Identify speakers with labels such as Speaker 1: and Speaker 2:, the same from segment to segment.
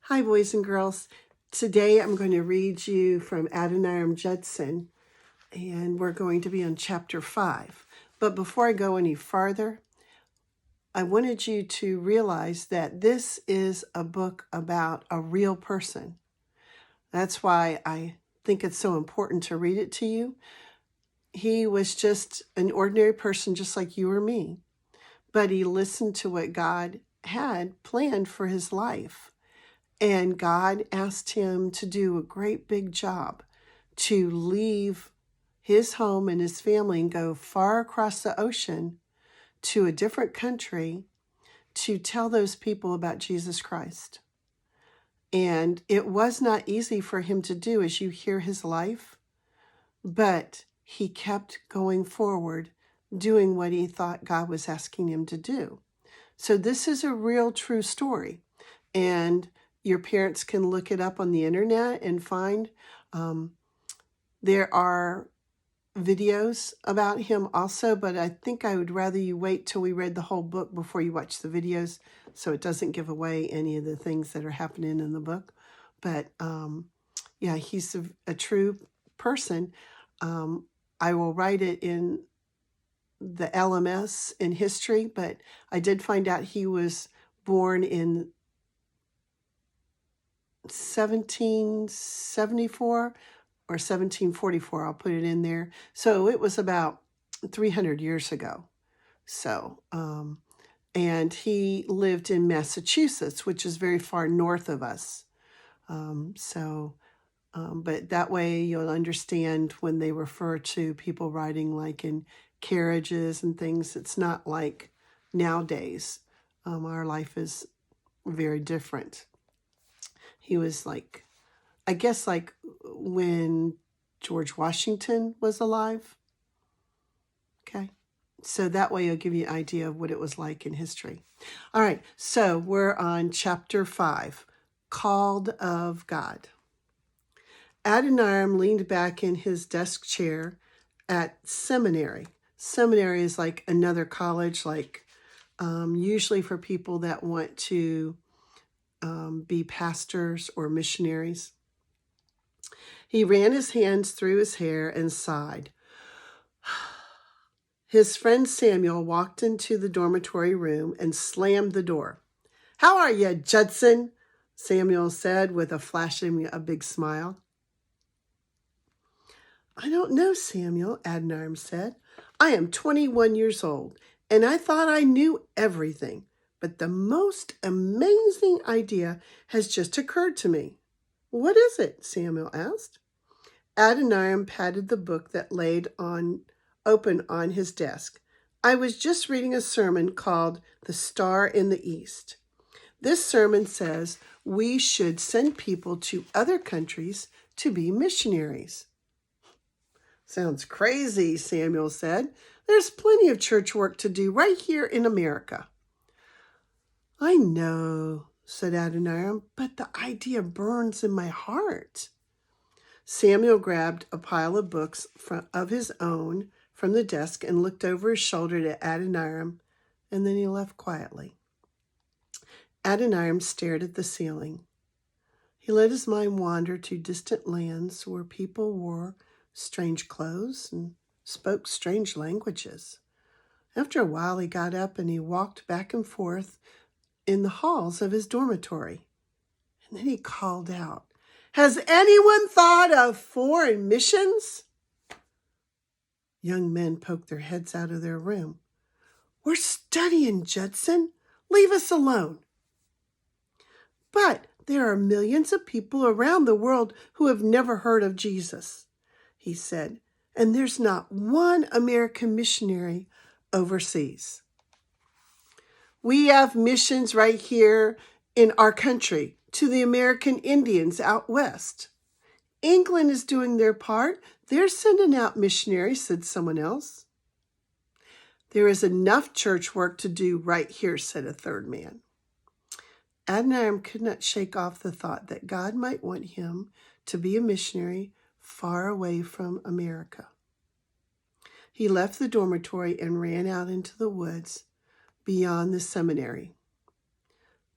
Speaker 1: Hi, boys and girls. Today I'm going to read you from Adoniram Judson, and we're going to be on chapter 5. But before I go any farther, I wanted you to realize that this is a book about a real person. That's why I think it's so important to read it to you. He was just an ordinary person, just like you or me, but he listened to what God had planned for his life. And God asked him to do a great big job, to leave his home and his family and go far across the ocean to a different country to tell those people about Jesus Christ. And it was not easy for him to do as you hear his life, but he kept going forward, doing what he thought God was asking him to do. So this is a real true story. And your parents can look it up on the internet and find there are videos about him also, but I think I would rather you wait till we read the whole book before you watch the videos so it doesn't give away any of the things that are happening in the book. But yeah, he's a true person. I will write it in the LMS in history, but I did find out he was born in 1774 or 1744. I'll put it in there. So it was about 300 years ago. So, and he lived in Massachusetts, which is very far north of us. But that way you'll understand when they refer to people riding like in carriages and things, it's not like nowadays. Our life is very different. He was like, I guess like when George Washington was alive. Okay. So that way it'll give you an idea of what it was like in history. All right. So we're on chapter 5, Called of God. Adoniram leaned back in his desk chair at seminary. Seminary is like another college, like usually for people that want to be pastors or missionaries. He ran his hands through his hair and sighed. His friend Samuel walked into the dormitory room and slammed the door. "How are you, Judson?" Samuel said with a flashing a big smile. "I don't know, Samuel," Adoniram said. "I am 21 years old, and I thought I knew everything. But the most amazing idea has just occurred to me." "What is it?" Samuel asked. Adoniram patted the book that laid open on his desk. "I was just reading a sermon called The Star in the East. This sermon says we should send people to other countries to be missionaries." "Sounds crazy," Samuel said. "There's plenty of church work to do right here in America." "I know," said Adoniram, "but the idea burns in my heart." Samuel grabbed a pile of books of his own from the desk and looked over his shoulder at Adoniram, and then he left quietly. Adoniram stared at the ceiling. He let his mind wander to distant lands where people wore strange clothes and spoke strange languages. After a while, he got up and he walked back and forth in the halls of his dormitory. And then he called out, "Has anyone thought of foreign missions?" Young men poked their heads out of their room. "We're studying, Judson. Leave us alone." "But there are millions of people around the world who have never heard of Jesus," he said, "and there's not one American missionary overseas." "We have missions right here in our country to the American Indians out west." "England is doing their part. They're sending out missionaries," said someone else. "There is enough church work to do right here," said a third man. Adoniram could not shake off the thought that God might want him to be a missionary far away from America. He left the dormitory and ran out into the woods beyond the seminary.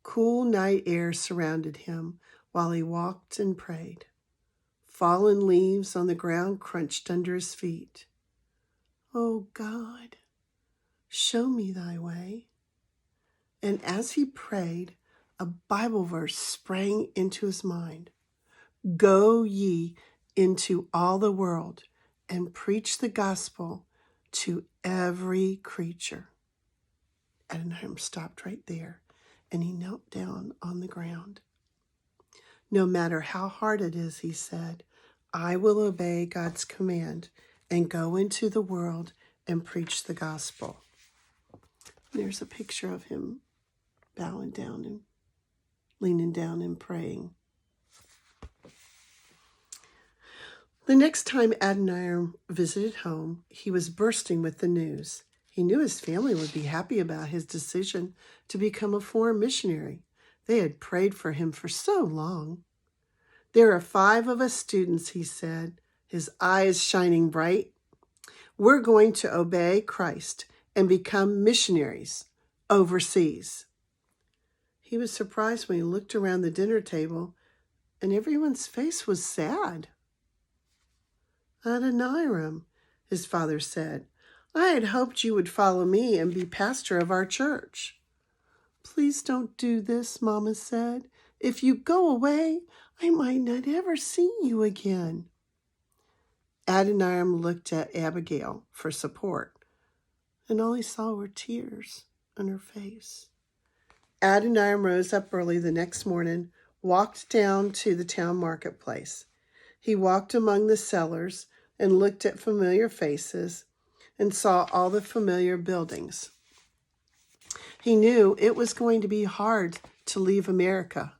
Speaker 1: Cool night air surrounded him while he walked and prayed. Fallen leaves on the ground crunched under his feet. Oh God, show me thy way. And as he prayed, a Bible verse sprang into his mind. Go ye into all the world and preach the gospel to every creature. Adoniram stopped right there and he knelt down on the ground. No matter how hard it is, he said, I will obey God's command and go into the world and preach the gospel. There's a picture of him bowing down and leaning down and praying. The next time Adoniram visited home, he was bursting with the news. He knew his family would be happy about his decision to become a foreign missionary. They had prayed for him for so long. There are 5 of us students, he said, his eyes shining bright. We're going to obey Christ and become missionaries overseas. He was surprised when he looked around the dinner table and everyone's face was sad. Adoniram, his father said, I had hoped you would follow me and be pastor of our church. Please don't do this, Mama said. If you go away, I might not ever see you again. Adoniram looked at Abigail for support, and all he saw were tears on her face. Adoniram rose up early the next morning, walked down to the town marketplace. He walked among the sellers and looked at familiar faces and saw all the familiar buildings. He knew it was going to be hard to leave America.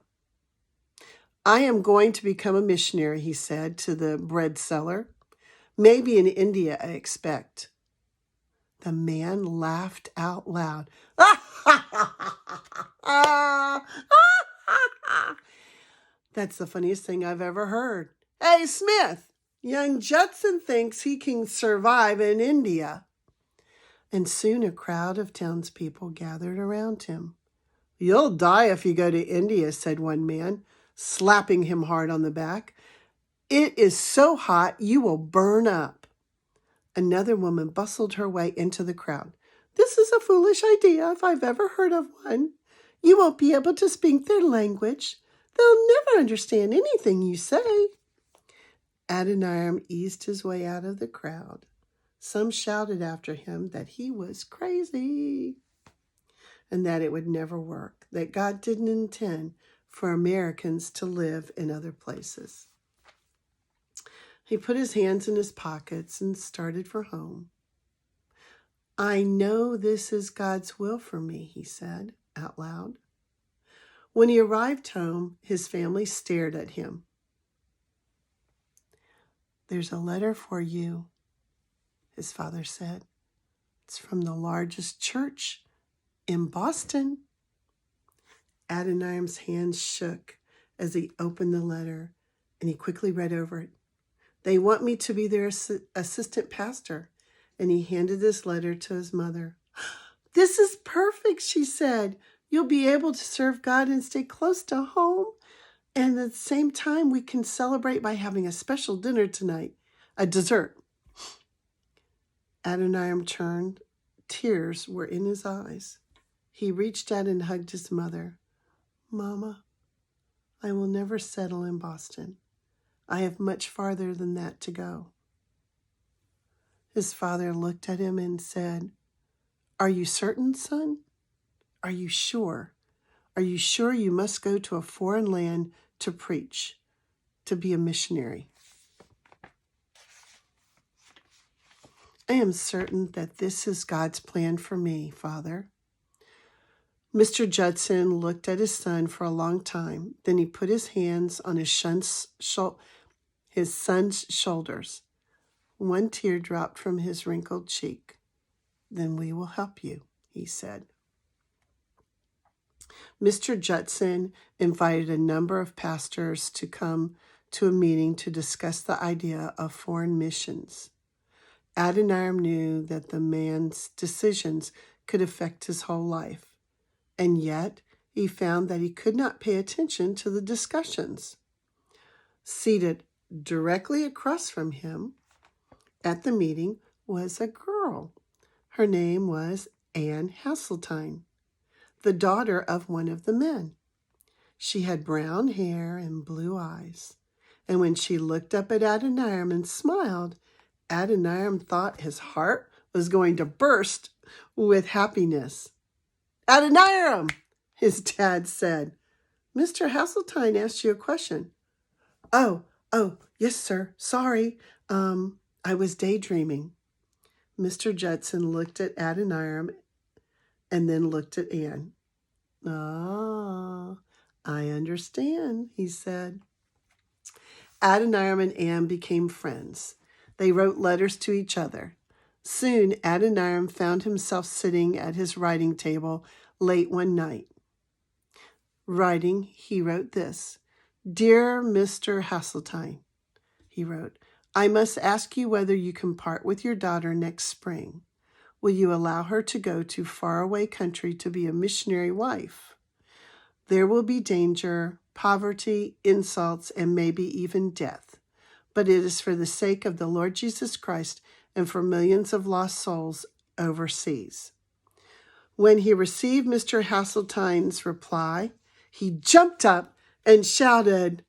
Speaker 1: I am going to become a missionary, he said to the bread seller. Maybe in India, I expect. The man laughed out loud. That's the funniest thing I've ever heard. Hey, Smith, young Judson thinks he can survive in India. And soon a crowd of townspeople gathered around him. You'll die if you go to India, said one man, slapping him hard on the back. It is so hot you will burn up. Another woman bustled her way into the crowd. This is a foolish idea if I've ever heard of one. You won't be able to speak their language. They'll never understand anything you say. Adoniram eased his way out of the crowd. Some shouted after him that he was crazy and that it would never work, that God didn't intend for Americans to live in other places. He put his hands in his pockets and started for home. I know this is God's will for me, he said out loud. When he arrived home, his family stared at him. There's a letter for you, his father said. It's from the largest church in Boston. Adoniram's hands shook as he opened the letter, and he quickly read over it. They want me to be their assistant pastor, and he handed this letter to his mother. This is perfect, she said. You'll be able to serve God and stay close to home. And at the same time, we can celebrate by having a special dinner tonight, a dessert. Adoniram turned. Tears were in his eyes. He reached out and hugged his mother. Mama, I will never settle in Boston. I have much farther than that to go. His father looked at him and said, Are you certain, son? Are you sure? Are you sure you must go to a foreign land to preach, to be a missionary? I am certain that this is God's plan for me, Father. Mr. Judson looked at his son for a long time. Then he put his hands on his son's shoulders. One tear dropped from his wrinkled cheek. Then we will help you, he said. Mr. Judson invited a number of pastors to come to a meeting to discuss the idea of foreign missions. Adoniram knew that the man's decisions could affect his whole life, and yet he found that he could not pay attention to the discussions. Seated directly across from him at the meeting was a girl. Her name was Anne Hasseltine, the daughter of one of the men. She had brown hair and blue eyes, and when she looked up at Adoniram and smiled, Adoniram thought his heart was going to burst with happiness. "Adoniram," his dad said, "Mr. Hasseltine asked you a question." Oh, yes, sir. Sorry. I was daydreaming." Mr. Judson looked at Adoniram and then looked at Anne. "Ah, I understand," he said. Adoniram and Anne became friends. They wrote letters to each other. Soon, Adoniram found himself sitting at his writing table late one night. Writing, he wrote this: "Dear Mr. Hasseltine," he wrote, "I must ask you whether you can part with your daughter next spring. Will you allow her to go to faraway country to be a missionary wife? There will be danger, poverty, insults, and maybe even death. But it is for the sake of the Lord Jesus Christ and for millions of lost souls overseas." When he received Mr. Hasseltine's reply, he jumped up and shouted,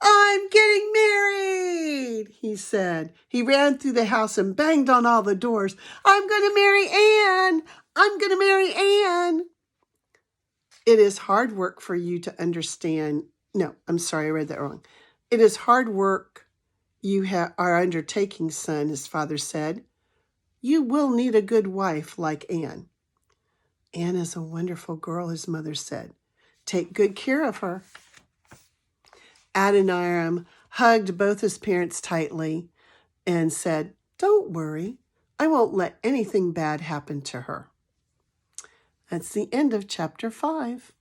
Speaker 1: "I'm getting married," he said. He ran through the house and banged on all the doors. "I'm going to marry Anne. I'm going to marry Anne." It is hard work for you to understand. No, I'm sorry, I read that wrong. "It is hard work you are undertaking, son," his father said. "You will need a good wife like Anne." "Anne is a wonderful girl," his mother said. "Take good care of her." Adoniram hugged both his parents tightly and said, "Don't worry, I won't let anything bad happen to her." That's the end of chapter 5.